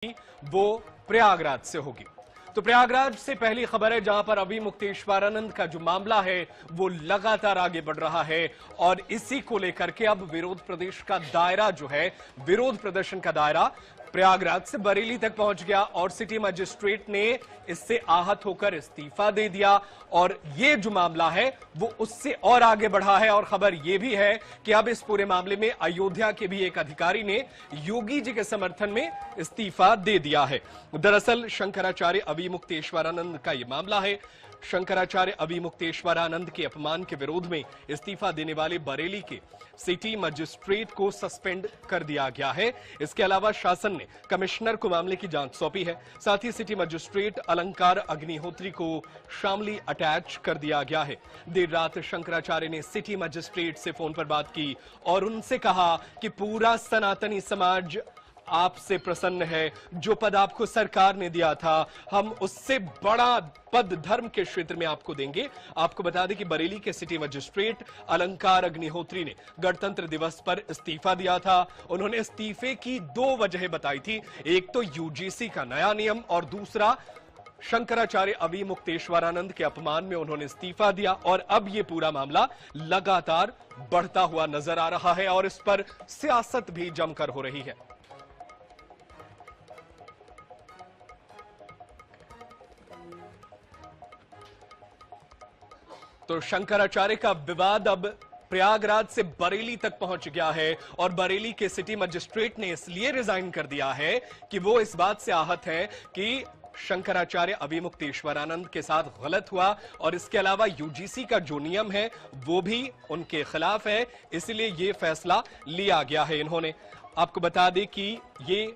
वो प्रयागराज से होगी। तो प्रयागराज से पहली खबर है जहां पर अभी मुक्तेश्वरानंद का जो मामला है वो लगातार आगे बढ़ रहा है और इसी को लेकर के अब विरोध प्रदेश का दायरा जो है, विरोध प्रदर्शन का दायरा प्रयागराज से बरेली तक पहुंच गया और सिटी मजिस्ट्रेट ने इससे आहत होकर इस्तीफा दे दिया और ये जो मामला है वो उससे और आगे बढ़ा है। और खबर ये भी है कि अब इस पूरे मामले में अयोध्या के भी एक अधिकारी ने योगी जी के समर्थन में इस्तीफा दे दिया है। दरअसल शंकराचार्य अभिमुक्तेश्वरानंद का यह मामला है। शंकराचार्य अभिमुक्तेश्वरानंद के अपमान के विरोध में इस्तीफा देने वाले बरेली के सिटी मजिस्ट्रेट को सस्पेंड कर दिया गया है। इसके अलावा शासन ने कमिश्नर को मामले की जांच सौंपी है। साथ ही सिटी मजिस्ट्रेट अलंकार अग्निहोत्री को शामली अटैच कर दिया गया है। देर रात शंकराचार्य ने सिटी मजिस्ट्रेट से फोन पर बात की और उनसे कहा कि पूरा सनातनी समाज आपसे प्रसन्न है। जो पद आपको सरकार ने दिया था, हम उससे बड़ा पद धर्म के क्षेत्र में आपको देंगे। आपको बता दें कि बरेली के सिटी मजिस्ट्रेट अलंकार अग्निहोत्री ने गणतंत्र दिवस पर इस्तीफा दिया था। उन्होंने इस्तीफे की दो वजह बताई थी, एक तो यूजीसी का नया नियम और दूसरा शंकराचार्य अभिमुक्तेश्वरानंद के अपमान में उन्होंने इस्तीफा दिया। और अब यह पूरा मामला लगातार बढ़ता हुआ नजर आ रहा है और इस पर सियासत भी जमकर हो रही है। तो शंकराचार्य का विवाद अब प्रयागराज से बरेली तक पहुंच गया है और बरेली के सिटी मजिस्ट्रेट ने इसलिए रिजाइन कर दिया है कि वो इस बात से आहत है कि शंकराचार्य अभिमुक्तेश्वरानंद के साथ गलत हुआ और इसके अलावा यूजीसी का जो नियम है वो भी उनके खिलाफ है, इसलिए ये फैसला लिया गया है। इन्होंने आपको बता दें कि ये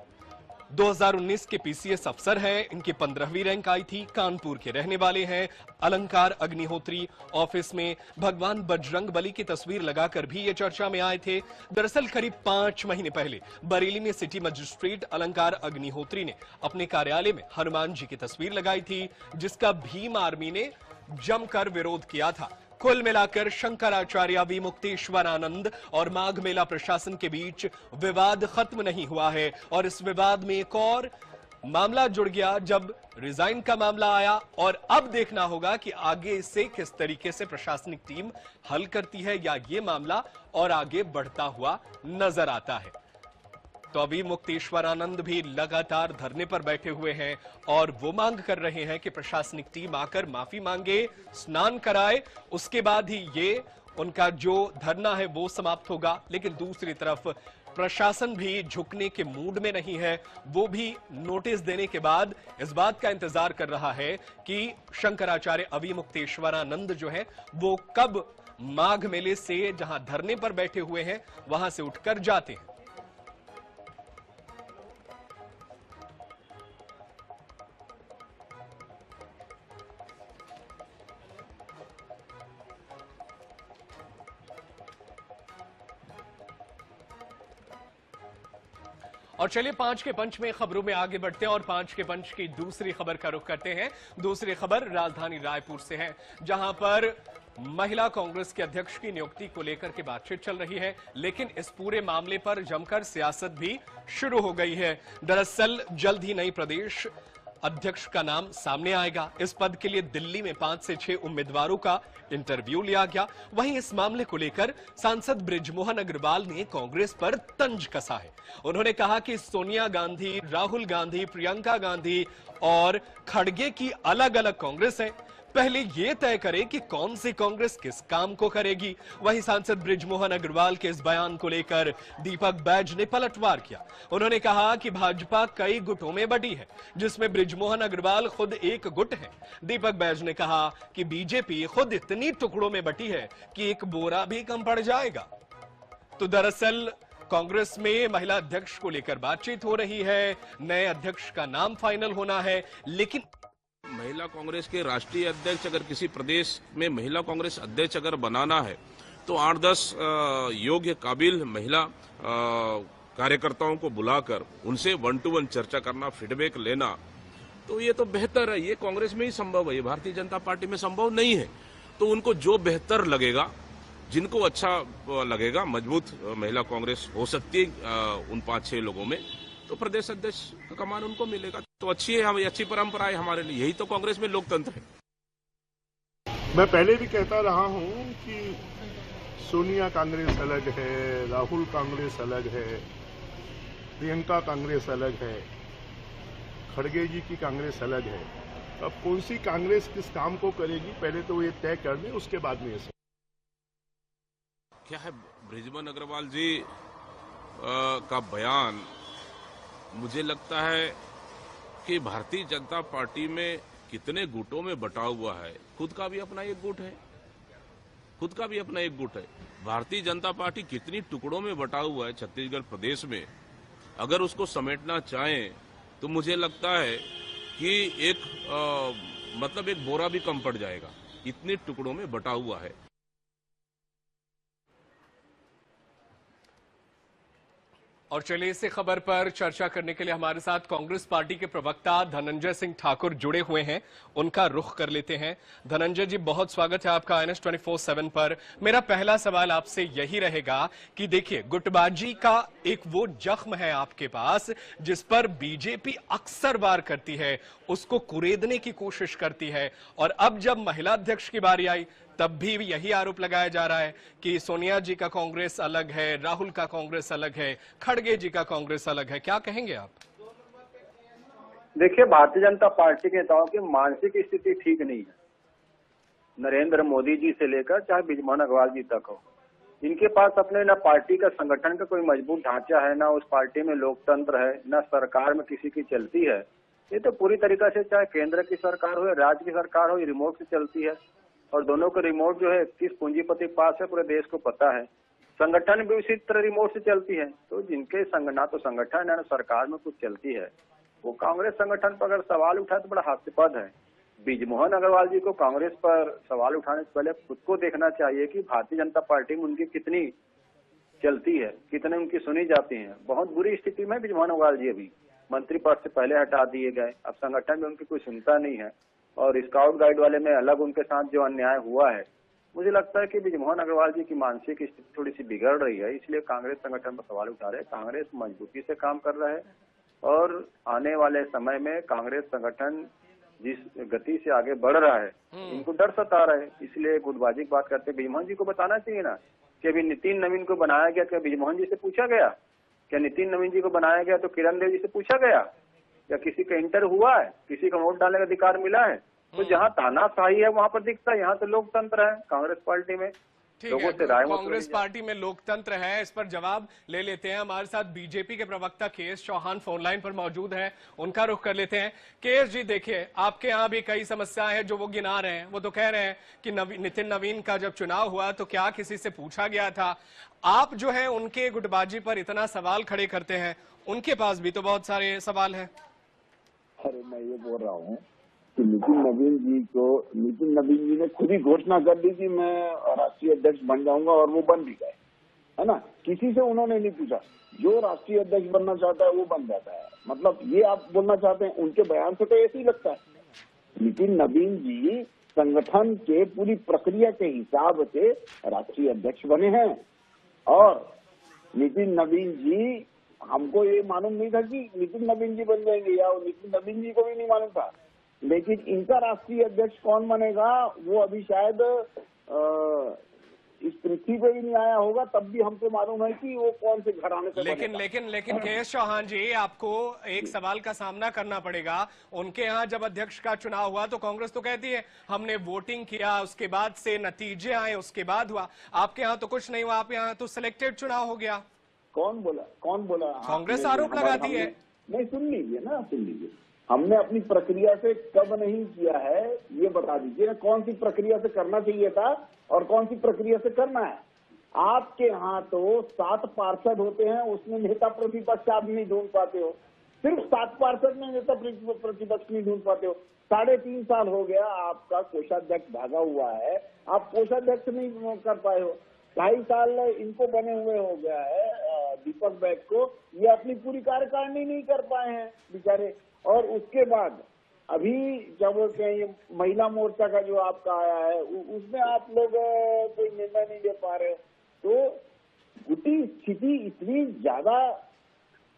2019 के पीसीएस अफसर हैं। इनकी 15वीं रैंक आई थी। कानपुर के रहने वाले हैं। अलंकार अग्निहोत्री ऑफिस में भगवान बजरंगबली की तस्वीर लगाकर भी ये चर्चा में आए थे। दरअसल करीब 5 महीने पहले बरेली में सिटी मजिस्ट्रेट अलंकार अग्निहोत्री ने अपने कार्यालय में हनुमान जी की तस्वीर लगाई थी, जिसका भीम आर्मी ने जमकर विरोध किया था। कुल मिलाकर शंकराचार्य अभिमुक्तेश्वरानंद और माघ मेला प्रशासन के बीच विवाद खत्म नहीं हुआ है और इस विवाद में एक और मामला जुड़ गया जब रिजाइन का मामला आया। और अब देखना होगा कि आगे से किस तरीके से प्रशासनिक टीम हल करती है या ये मामला और आगे बढ़ता हुआ नजर आता है। तो अभिमुक्तेश्वरानंद भी लगातार धरने पर बैठे हुए हैं और वो मांग कर रहे हैं कि प्रशासनिक टीम आकर माफी मांगे, स्नान कराए, उसके बाद ही ये उनका जो धरना है वो समाप्त होगा। लेकिन दूसरी तरफ प्रशासन भी झुकने के मूड में नहीं है। वो भी नोटिस देने के बाद इस बात का इंतजार कर रहा है कि शंकराचार्य अभिमुक्तेश्वरानंद जो है वो कब माघ मेले से जहां धरने पर बैठे हुए हैं वहां से उठकर जाते हैं। और चलिए 5 के पंच में खबरों में आगे बढ़ते हैं और 5 के पंच की दूसरी खबर का रुख करते हैं। दूसरी खबर राजधानी रायपुर से है, जहां पर महिला कांग्रेस के अध्यक्ष की नियुक्ति को लेकर के बातचीत चल रही है, लेकिन इस पूरे मामले पर जमकर सियासत भी शुरू हो गई है। दरअसल जल्द ही नई प्रदेश अध्यक्ष का नाम सामने आएगा। इस पद के लिए दिल्ली में 5 से 6 उम्मीदवारों का इंटरव्यू लिया गया। वहीं इस मामले को लेकर सांसद बृजमोहन अग्रवाल ने कांग्रेस पर तंज कसा है। उन्होंने कहा कि सोनिया गांधी, राहुल गांधी, प्रियंका गांधी और खड़गे की अलग अलग कांग्रेस है। पहले यह तय करे कि कौन सी कांग्रेस किस काम को करेगी। वहीं सांसद बृजमोहन अग्रवाल के इस बयान को लेकर दीपक बैज ने पलटवार किया। उन्होंने कहा कि भाजपा कई गुटों में बटी है, जिसमें बृजमोहन अग्रवाल खुद एक गुट है। दीपक बैज ने कहा कि बीजेपी खुद इतनी टुकड़ों में बटी है कि एक बोरा भी कम पड़ जाएगा। तो दरअसल कांग्रेस में महिला अध्यक्ष को लेकर बातचीत हो रही है, नए अध्यक्ष का नाम फाइनल होना है। लेकिन महिला कांग्रेस के राष्ट्रीय अध्यक्ष, अगर किसी प्रदेश में महिला कांग्रेस अध्यक्ष अगर बनाना है तो 8-10 योग्य काबिल महिला कार्यकर्ताओं को बुलाकर उनसे 1-to-1 चर्चा करना, फीडबैक लेना, तो ये तो बेहतर है। ये कांग्रेस में ही संभव है, ये भारतीय जनता पार्टी में संभव नहीं है। तो उनको जो बेहतर लगेगा, जिनको अच्छा लगेगा, मजबूत महिला कांग्रेस हो सकती है उन 5-6 लोगों में, तो प्रदेश अध्यक्ष का कमान उनको मिलेगा। तो अच्छी है, हमें अच्छी परंपरा है हमारे लिए। यही तो कांग्रेस में लोकतंत्र है। मैं पहले भी कहता रहा हूं कि सोनिया कांग्रेस अलग है, राहुल कांग्रेस अलग है, प्रियंका कांग्रेस अलग है, खड़गे जी की कांग्रेस अलग है। अब कौन सी कांग्रेस किस काम को करेगी, पहले तो ये तय कर लें, उसके बाद में ये सब। क्या है, बृजमोहन अग्रवाल जी का बयान मुझे लगता है कि भारतीय जनता पार्टी में कितने गुटों में बटा हुआ है। खुद का भी अपना एक गुट है, खुद का भी अपना एक गुट है। भारतीय जनता पार्टी कितनी टुकड़ों में बटा हुआ है छत्तीसगढ़ प्रदेश में, अगर उसको समेटना चाहें तो मुझे लगता है कि मतलब एक बोरा भी कम पड़ जाएगा, इतने टुकड़ों में बटा हुआ है। और चलिए इसी खबर पर चर्चा करने के लिए हमारे साथ कांग्रेस पार्टी के प्रवक्ता धनंजय सिंह ठाकुर जुड़े हुए हैं। उनका रुख कर लेते हैं। धनंजय जी, बहुत स्वागत है आपका INS 24/7 पर। मेरा पहला सवाल आपसे यही रहेगा कि देखिए, गुटबाजी का एक वो जख्म है आपके पास जिस पर बीजेपी अक्सर वार करती है, उसको कुरेदने की कोशिश करती है, और अब जब महिला अध्यक्ष की बारी आई तब भी यही आरोप लगाया जा रहा है कि सोनिया जी का कांग्रेस अलग है, राहुल का कांग्रेस अलग है, खड़गे जी का कांग्रेस अलग है। क्या कहेंगे आप? देखिए, भारतीय जनता पार्टी के नेताओं की मानसिक स्थिति ठीक नहीं है। नरेंद्र मोदी जी से लेकर चाहे बृजमोहन अग्रवाल जी तक हो, इनके पास अपने न पार्टी का संगठन का कोई मजबूत ढांचा है, न उस पार्टी में लोकतंत्र है, न सरकार में किसी की चलती है। ये तो पूरी तरीका से चाहे केंद्र की सरकार हो या राज्य की सरकार हो, ये रिमोट से चलती है। और दोनों का रिमोट जो है किस पूंजीपति के पास है पूरे देश को पता है। संगठन भी उसी तरह रिमोट से चलती है। तो जिनके ना तो संगठन है ना सरकार में कुछ चलती है, वो कांग्रेस संगठन पर अगर सवाल उठाए तो बड़ा हास्यास्पद है। बृजमोहन अग्रवाल जी को कांग्रेस पर सवाल उठाने से पहले खुद को देखना चाहिए कि भारतीय जनता पार्टी में उनकी कितनी चलती है, कितने उनकी सुनी जाती है। बहुत बुरी स्थिति में बृजमोहन अग्रवाल जी अभी मंत्री पद से पहले हटा दिए गए। अब संगठन में उनकी कोई सुनता नहीं है, और स्काउट गाइड वाले में अलग उनके साथ जो अन्याय हुआ है, मुझे लगता है कि बृजमोहन अग्रवाल जी की मानसिक स्थिति थोड़ी सी बिगड़ रही है, इसलिए कांग्रेस संगठन पर सवाल उठा रहे हैं। कांग्रेस मजबूती से काम कर रहा है, और आने वाले समय में कांग्रेस संगठन जिस गति से आगे बढ़ रहा है, इनको डर सता रहा है। इसलिए गुटबाजी की बात करते बृजमोहन जी को बताना चाहिए ना कि अभी नितिन नवीन को बनाया गया, क्या बृजमोहन जी से पूछा गया? क्या नितिन नवीन जी को बनाया गया तो किरण देव जी से पूछा गया? या किसी का इंटर हुआ है? किसी का वोट डालने का अधिकार मिला है? तो जहाँ तानाशाही है वहां पर दिखता है, यहाँ तो लोकतंत्र है कांग्रेस पार्टी में। लोगों से राय कांग्रेस पार्टी में लोकतंत्र है, इस पर जवाब ले लेते हैं। हमारे साथ बीजेपी के प्रवक्ता KS चौहान फोन लाइन पर मौजूद हैं, उनका रुख कर लेते हैं। KS जी, देखिए, आपके यहाँ भी कई समस्याएं हैं जो वो गिना रहे हैं। वो तो कह रहे हैं कि नितिन नवीन का जब चुनाव हुआ तो क्या किसी से पूछा गया था? आप जो है उनके गुटबाजी पर इतना सवाल खड़े करते हैं, उनके पास भी तो बहुत सारे सवाल है। अरे मैं ये बोल रहा हूँ कि नितिन नवीन जी ने खुद ही घोषणा कर दी कि मैं राष्ट्रीय अध्यक्ष बन जाऊंगा, और वो बन भी गए, है ना। किसी से उन्होंने नहीं पूछा, जो राष्ट्रीय अध्यक्ष बनना चाहता है वो बन जाता है। मतलब ये आप बोलना चाहते हैं? उनके बयान से तो ऐसे ही लगता है। नितिन नवीन जी संगठन के पूरी प्रक्रिया के हिसाब से राष्ट्रीय अध्यक्ष बने हैं, और नितिन नवीन जी, हमको ये मालूम नहीं था कि नितिन नवीन जी बन जाएंगे, या नितिन नवीन जी को भी नहीं मालूम था। लेकिन इनका राष्ट्रीय अध्यक्ष कौन बनेगा वो अभी शायद इस पृथ्वी पे भी नहीं आया होगा, तब भी हमको मालूम है कि वो कौन से घराने से लेकिन KS चौहान जी, आपको एक सवाल का सामना करना पड़ेगा। उनके यहाँ जब अध्यक्ष का चुनाव हुआ तो कांग्रेस तो कहती है हमने वोटिंग किया, उसके बाद से नतीजे आए, उसके बाद हुआ। आपके यहाँ तो कुछ नहीं हुआ, आप यहाँ तो सिलेक्टेड चुनाव हो गया। कौन बोला? कांग्रेस आरोप लगाती है। नहीं, सुन लीजिए। हमने अपनी प्रक्रिया से कब नहीं किया है ये बता दीजिए ना। कौन सी प्रक्रिया से करना चाहिए था और कौन सी प्रक्रिया से करना है? आपके यहाँ तो 7 पार्षद होते हैं, उसमें नेता प्रतिपक्ष आप नहीं ढूंढ पाते हो। सिर्फ 7 पार्षद में नेता प्रतिपक्ष नहीं ढूंढ पाते हो। 3.5 साल हो गया आपका कोषाध्यक्ष भागा हुआ है, आप कोषाध्यक्ष नहीं कर पाए हो। 2.5 साल इनको बने हुए हो गया है दीपक बैग को, ये अपनी पूरी कार्यकारिणी नहीं कर पाए हैं बेचारे। और उसके बाद अभी जब ये महिला मोर्चा का जो आपका आया है, उसमें आप लोग कोई निर्णय नहीं ले पा रहे। तो गुटी स्थिति इतनी ज्यादा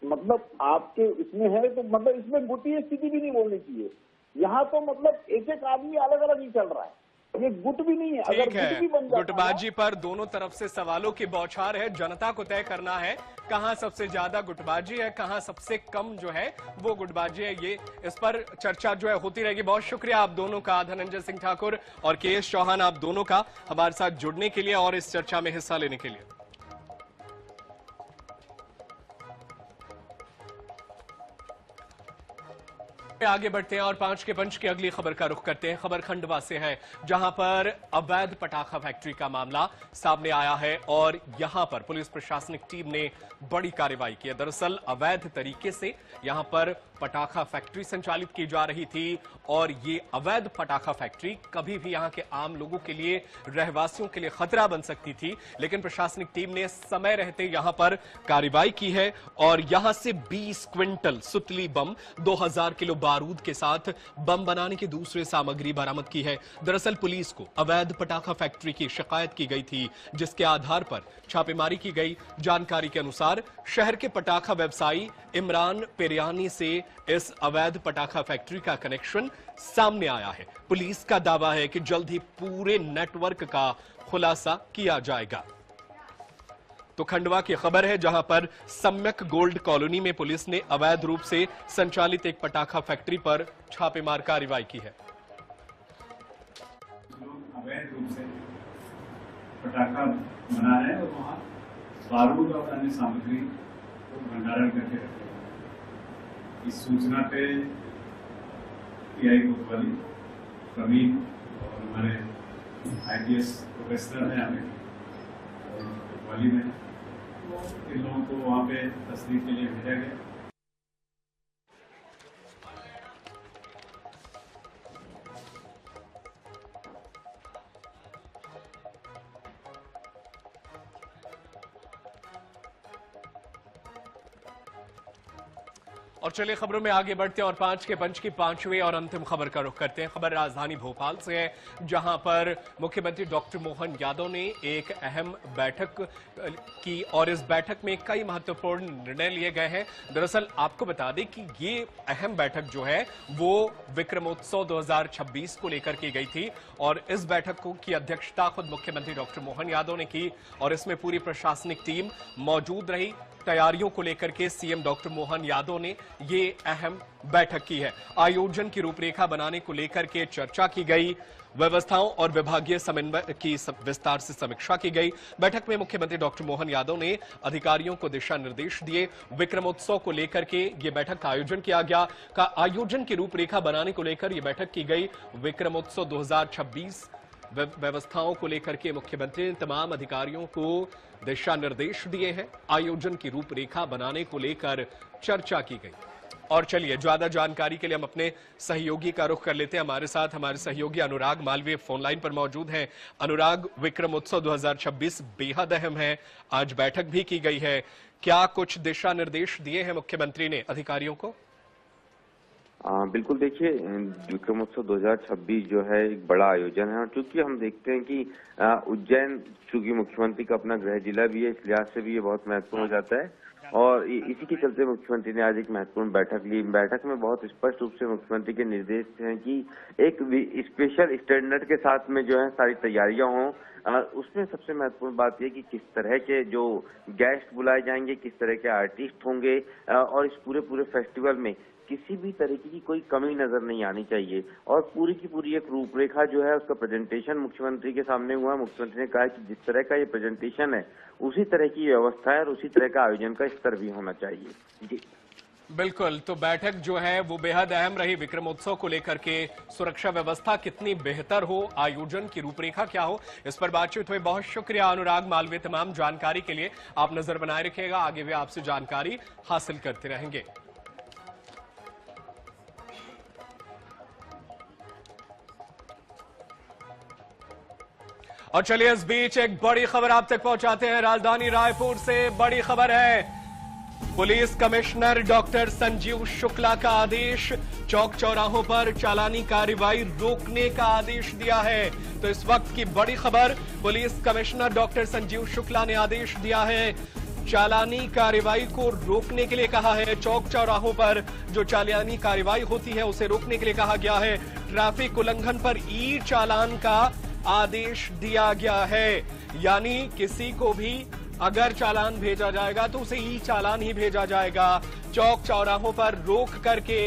मतलब आपके इसमें है तो मतलब इसमें गुटी स्थिति भी नहीं बोलनी चाहिए। यहाँ तो मतलब एक एक आदमी अलग अलग ही चल रहा है, ये गुट भी नहीं है। अगर ठीक है, गुट भी बन जाता गुटबाजी पर दोनों तरफ से सवालों की बौछार है। जनता को तय करना है कहां सबसे ज्यादा गुटबाजी है, कहां सबसे कम जो है वो गुटबाजी है। ये इस पर चर्चा जो है होती रहेगी। बहुत शुक्रिया आप दोनों का, धनंजय सिंह ठाकुर और के.एस. चौहान, आप दोनों का हमारे साथ जुड़ने के लिए और इस चर्चा में हिस्सा लेने के लिए। आगे बढ़ते हैं और 5 के पंच की अगली खबर का रुख करते हैं। खबर खंडवा से है, जहां पर अवैध पटाखा फैक्ट्री का मामला सामने आया है और यहां पर पुलिस प्रशासनिक टीम ने बड़ी कार्रवाई की है। दरअसल अवैध तरीके से यहां पर पटाखा फैक्ट्री संचालित की जा रही थी और ये अवैध पटाखा फैक्ट्री कभी भी यहां के आम लोगों के लिए, रहवासियों के लिए खतरा बन सकती थी, लेकिन प्रशासनिक टीम ने समय रहते यहां पर कार्रवाई की है और यहां से 20 क्विंटल सुतली बम, 2000 किलो बारूद के साथ बम बनाने की दूसरी सामग्री बरामद की है। दरअसल पुलिस को अवैध पटाखा फैक्ट्री की शिकायत की गई थी, जिसके आधार पर छापेमारी की गई। जानकारी के अनुसार शहर के पटाखा व्यवसायी इमरान पेरियानी से इस अवैध पटाखा फैक्ट्री का कनेक्शन सामने आया है। पुलिस का दावा है कि जल्द ही पूरे नेटवर्क का खुलासा किया जाएगा। तो खंडवा की खबर है, जहां पर सम्यक गोल्ड कॉलोनी में पुलिस ने अवैध रूप से संचालित एक पटाखा फैक्ट्री पर छापेमार कार्रवाई की है। अवैध रूप से पटाखा बना रहे हैं और वहाँ बारूद और अन्य सामग्री को भंडारण करके रखे हैं। इस सूचना पे पीआई कोतवाली प्रवीण और हमारे IPS प्रोफेसर हैं हमें कोतवाली में, इन लोगों को वहाँ पे तस्दीक के लिए भेजा गया। और चलिए खबरों में आगे बढ़ते हैं और 5 के पंच की 5वीं और अंतिम खबर का रुख करते हैं। खबर राजधानी भोपाल से है, जहां पर मुख्यमंत्री डॉक्टर मोहन यादव ने एक अहम बैठक की और इस बैठक में कई महत्वपूर्ण निर्णय लिए गए हैं। दरअसल आपको बता दें कि ये अहम बैठक जो है वो विक्रमोत्सव 2026 को लेकर की गई थी और इस बैठक की अध्यक्षता खुद मुख्यमंत्री डॉक्टर मोहन यादव ने की और इसमें पूरी प्रशासनिक टीम मौजूद रही। तैयारियों को लेकर के सीएम डॉक्टर मोहन यादव ने ये अहम बैठक की है। आयोजन की रूपरेखा बनाने को लेकर के चर्चा की गई, व्यवस्थाओं और विभागीय समन्वय की विस्तार से समीक्षा की गई। बैठक में मुख्यमंत्री डॉक्टर मोहन यादव ने अधिकारियों को दिशा निर्देश दिए। विक्रमोत्सव को लेकर के ये बैठक का आयोजन किया गया। आयोजन की रूपरेखा बनाने को लेकर ये बैठक की गई। विक्रमोत्सव 2026 व्यवस्थाओं को लेकर के मुख्यमंत्री ने तमाम अधिकारियों को दिशा निर्देश दिए हैं। आयोजन की रूपरेखा बनाने को लेकर चर्चा की गई। और चलिए ज्यादा जानकारी के लिए हम अपने सहयोगी का रुख कर लेते हैं। हमारे साथ हमारे सहयोगी अनुराग मालवीय फोन लाइन पर मौजूद हैं। अनुराग, विक्रमोत्सव 2026 बेहद अहम है, आज बैठक भी की गई है, क्या कुछ दिशा निर्देश दिए हैं मुख्यमंत्री ने अधिकारियों को? बिल्कुल, देखिए विक्रमोत्सव 2026 जो है एक बड़ा आयोजन है और चूंकि हम देखते हैं कि उज्जैन चूंकि मुख्यमंत्री का अपना गृह जिला भी है, इस लिहाज से भी ये बहुत महत्वपूर्ण हो जाता है और इसी के चलते मुख्यमंत्री ने आज एक महत्वपूर्ण बैठक ली। बैठक में बहुत स्पष्ट रूप से मुख्यमंत्री के निर्देश हैं कि एक स्पेशल स्टैंडर्ड के साथ में जो है सारी तैयारियां हों। उसमें सबसे महत्वपूर्ण बात यह कि किस तरह के जो गेस्ट बुलाए जाएंगे, किस तरह के आर्टिस्ट होंगे और इस पूरे फेस्टिवल में किसी भी तरीके की कोई कमी नजर नहीं आनी चाहिए और पूरी की पूरी एक रूपरेखा जो है उसका प्रेजेंटेशन मुख्यमंत्री के सामने हुआ। मुख्यमंत्री ने कहा कि जिस तरह का ये प्रेजेंटेशन है उसी तरह की व्यवस्था है और उसी तरह का आयोजन का स्तर भी होना चाहिए। जी बिल्कुल, तो बैठक जो है वो बेहद अहम रही। विक्रमोत्सव को लेकर के सुरक्षा व्यवस्था कितनी बेहतर हो, आयोजन की रूपरेखा क्या हो, इस पर बातचीत हुई। बहुत शुक्रिया अनुराग मालवीय तमाम जानकारी के लिए। आप नजर बनाए रखिएगा, आगे भी आपसे जानकारी हासिल करते रहेंगे। और चलिए इस बीच एक बड़ी खबर आप तक पहुंचाते हैं। राजधानी रायपुर से बड़ी खबर है, police commissioner doctor Sanjeev Shukla का आदेश, चौक चौराहों पर चालानी कार्रवाई रोकने का आदेश दिया है। तो इस वक्त की बड़ी खबर, police commissioner doctor Sanjeev Shukla ने आदेश दिया है चालानी कार्रवाई को रोकने के लिए कहा है। चौक चौराहों पर जो चालानी कार्रवाई होती है उसे रोकने के लिए कहा गया है। ट्रैफिक उल्लंघन पर ई चालान का आदेश दिया गया है, यानी किसी को भी अगर चालान भेजा जाएगा तो उसे ई चालान ही भेजा जाएगा। चौक चौराहों पर रोक करके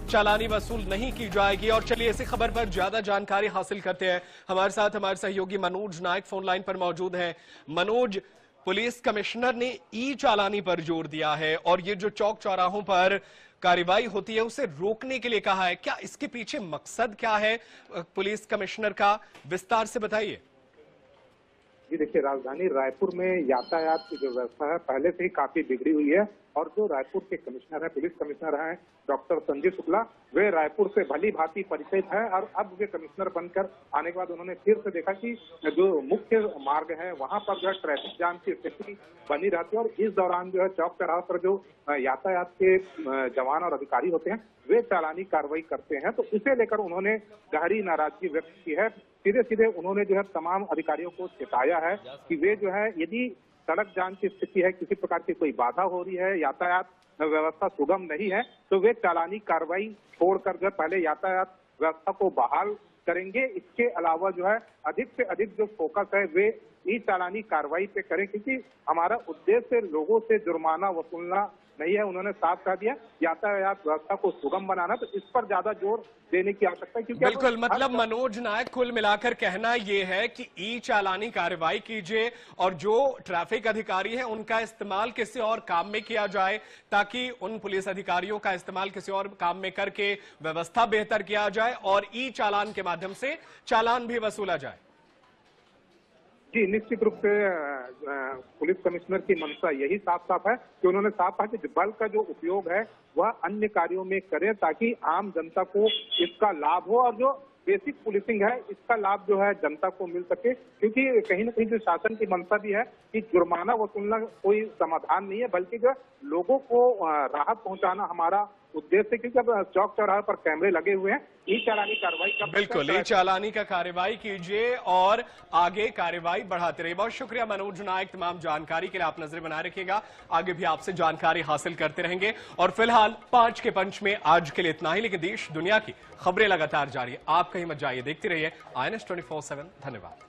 चालानी वसूल नहीं की जाएगी। और चलिए इसी खबर पर ज्यादा जानकारी हासिल करते हैं। हमारे साथ हमारे सहयोगी मनोज नायक फोन लाइन पर मौजूद हैं। मनोज, पुलिस कमिश्नर ने ई चालानी पर जोर दिया है और ये जो चौक चौराहों पर कार्रवाई होती है उसे रोकने के लिए कहा है। क्या इसके पीछे मकसद क्या है पुलिस कमिश्नर का, विस्तार से बताइए। जी देखिए, राजधानी रायपुर में यातायात की जो व्यवस्था है पहले से ही काफी बिगड़ी हुई है और जो रायपुर के कमिश्नर है, पुलिस कमिश्नर हैं डॉक्टर संजीव शुक्ला, वे रायपुर से भली भांति परिचित है और अब वे कमिश्नर बनकर आने के बाद उन्होंने फिर से देखा कि जो मुख्य मार्ग है वहां पर जो है ट्रैफिक जाम की स्थिति बनी रहती है और इस दौरान जो है चौक चौराहे पर जो यातायात के जवान और अधिकारी होते हैं वे चालानी कार्रवाई करते हैं। तो इसे लेकर उन्होंने गहरी नाराजगी व्यक्त की है। सीधे सीधे उन्होंने जो है तमाम अधिकारियों को चेताया है कि वे जो है यदि सड़क जाम की स्थिति है, किसी प्रकार की कोई बाधा हो रही है, यातायात व्यवस्था सुगम नहीं है, तो वे चालानी कार्रवाई छोड़कर जो पहले यातायात व्यवस्था को बहाल करेंगे। इसके अलावा जो है अधिक से अधिक जो फोकस है वे ई चालानी कार्रवाई पे करें, क्योंकि हमारा उद्देश्य लोगों से जुर्माना वसूलना नहीं है। उन्होंने साफ कह दिया यातायात व्यवस्था को सुगम बनाना, तो इस पर ज्यादा जोर देने की आवश्यकता है। क्योंकि बिल्कुल, मतलब मनोज नायक कुल मिलाकर कहना यह है कि ई चालानी कार्रवाई कीजिए और जो ट्रैफिक अधिकारी है उनका इस्तेमाल किसी और काम में किया जाए, ताकि उन पुलिस अधिकारियों का इस्तेमाल किसी और काम में करके व्यवस्था बेहतर किया जाए और ई चालान के माध्यम से चालान भी वसूला जाए। जी निश्चित रूप से पुलिस कमिश्नर की मंशा यही साफ साफ है कि उन्होंने साफ कहा कि बल का जो उपयोग है वह अन्य कार्यों में करें ताकि आम जनता को इसका लाभ हो और जो बेसिक पुलिसिंग है इसका लाभ जो है जनता को मिल सके। क्योंकि कहीं ना कहीं जो शासन की मंशा भी है कि जुर्माना वसूलना कोई समाधान नहीं है, बल्कि जो लोगों को राहत पहुंचाना हमारा उद्देश्य, क्योंकि अब चौक चौराहे पर कैमरे लगे हुए हैं। ई चालानी कार्रवाई का बिल्कुल ई चालानी का कार्रवाई कीजिए और आगे कार्रवाई बढ़ाते रहिए। बहुत शुक्रिया मनोज नायक, तमाम जानकारी के लिए आप नजर बनाए रखिएगा। आगे भी आपसे जानकारी हासिल करते रहेंगे और फिलहाल 5 के पंच में आज के लिए इतना ही, लेकिन देश दुनिया की खबरें लगातार जारी है। आप कहीं मत जाइए, देखते रहिए INS 24/7। धन्यवाद।